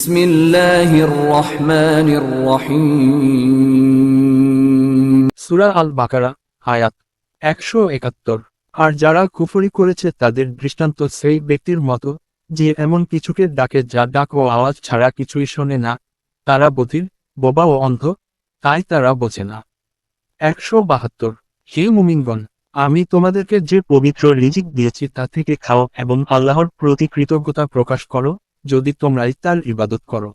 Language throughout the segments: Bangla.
বিসমিল্লাহির রহমানির রহিম। সূরা আল বাকারা আয়াত 171। আর যারা কুফরি করেছে তাদের দৃষ্টান্ত সেই ব্যক্তির মতো যে এমন কিছুকে ডাকে যা ডাক ও আওয়াজ ছাড়া কিছুই শোনে না। তারা বধির, বোবা ও অন্ধ, তাই তারা বোঝে না। 172। হে মুমিনগণ, আমি তোমাদেরকে যে পবিত্র রিজিক দিয়েছি তা থেকে খাও এবং আল্লাহর প্রতি কৃতজ্ঞতা প্রকাশ করো যদি তোমরাই তার ইবাদত করো।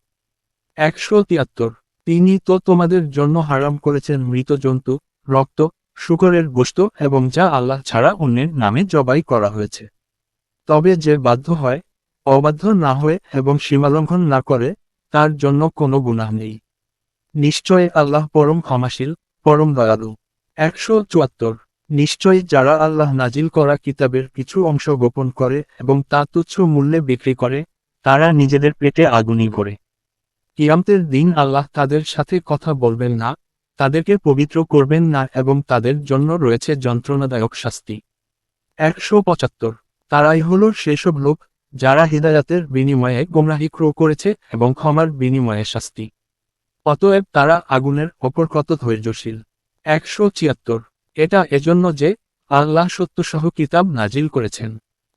173। তিনি তো তোমাদের জন্য হারাম করেছেন মৃত জন্তু, রক্ত, শূকরের গোশত এবং যা আল্লাহ ছাড়া অন্যের নামে জবাই করা হয়েছে। তবে যে বাধ্য হয়, অবাধ্য না হয়ে এবং সীমালঙ্ঘন না করে, তার জন্য কোনো গুনাহ নেই। নিশ্চয় আল্লাহ পরম ক্ষমাশীল, পরম দয়ালু। 174। নিশ্চয়ই যারা আল্লাহ নাজিল করা কিতাবের কিছু অংশ গোপন করে এবং তা তুচ্ছ মূল্যে বিক্রি করে, তারা নিজেদের পেটে আগুনই করে। কিয়ামতের দিন আল্লাহ তাদের সাথে কথা বলবেন না, তাদেরকে পবিত্র করবেন না এবং তাদের জন্য রয়েছে যন্ত্রণাদায়ক শাস্তি। 175। তারাই হলো সেসব লোক যারা হিদায়াতের বিনিময়ে গোমরাহি ক্রয় করেছে এবং ক্ষমার বিনিময়ে শাস্তি। অতএব তারা আগুনের অপর কত ধৈর্যশীল। 176। এটা এজন্য যে আল্লাহ সত্যসহ কিতাব নাজিল করেছেন।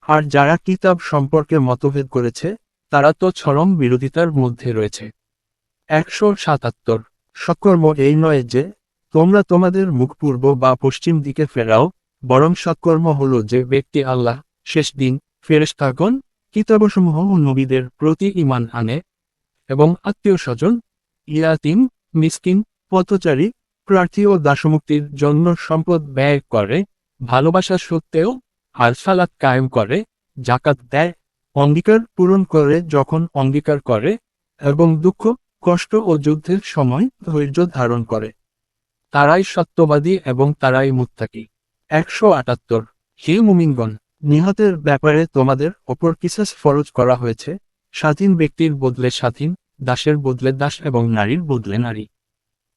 আর যারা কিতাব সম্পর্কে মতভেদ করেছে তারা তো চরম বিরোধিতার মধ্যে রয়েছে। 177। সৎকর্ম এই নয় যে তোমরা তোমাদের মুখ পূর্ব বা পশ্চিম দিকে ফেরাও, বরং সৎকর্ম হল যে ব্যক্তি আল্লাহ, শেষ দিন, ফেরেশতাগণ, কিতাবসমূহ ও নবীদের প্রতি ঈমান আনে এবং আত্মীয় স্বজন, ইয়াতীম, মিসকিন, পথচারী, প্রার্থী ও দাসমুক্তির জন্য সম্পদ ব্যয় করে, ভালোবাসা সত্ত্বেও আর সালাত কায়েম করে, জাকাত দেয়, অঙ্গীকার পূরণ করে যখন অঙ্গীকার করে, এবং দুঃখ, কষ্ট ও যুদ্ধের সময় ধৈর্য ধারণ করে। তারাই সত্যবাদী এবং তারাই মুত্তাকী। 178। হে মুমিনগণ, নিহতের ব্যাপারে তোমাদের ওপর কিসাস ফরজ করা হয়েছে, স্বাধীন ব্যক্তির বদলে স্বাধীন, দাসের বদলে দাস এবং নারীর বদলে নারী।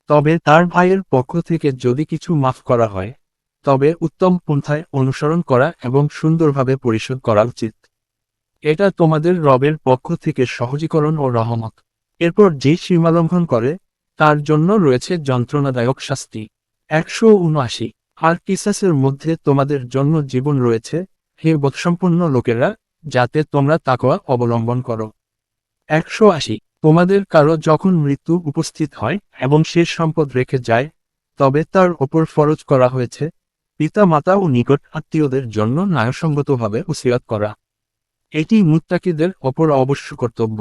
তবে তার ভাইয়ের পক্ষ থেকে যদি কিছু মাফ করা হয়, তবে উত্তম পন্থায় অনুসরণ করা এবং সুন্দরভাবে পরিশোধ করা উচিত। এটা তোমাদের রবের পক্ষ থেকে সহজীকরণ ও রহমত। এরপর যে সীমালঙ্ঘন করে তার জন্য রয়েছে যন্ত্রণাদায়ক শাস্তি। 179। আর কিসাসের মধ্যে তোমাদের জন্য জীবন রয়েছে, হে বোধসম্পন্ন লোকেরা, যাতে তোমরা তাকওয়া অবলম্বন করো। 180। তোমাদের কারো যখন মৃত্যু উপস্থিত হয় এবং শেষ সম্পদ রেখে যায়, তবে তার ওপর ফরজ করা হয়েছে পিতা মাতা ও নিকট আত্মীয়দের জন্য ন্যায়সঙ্গতভাবে ওসিয়ত করা। এটি মুত্তাকিদের ওপর অবশ্য কর্তব্য।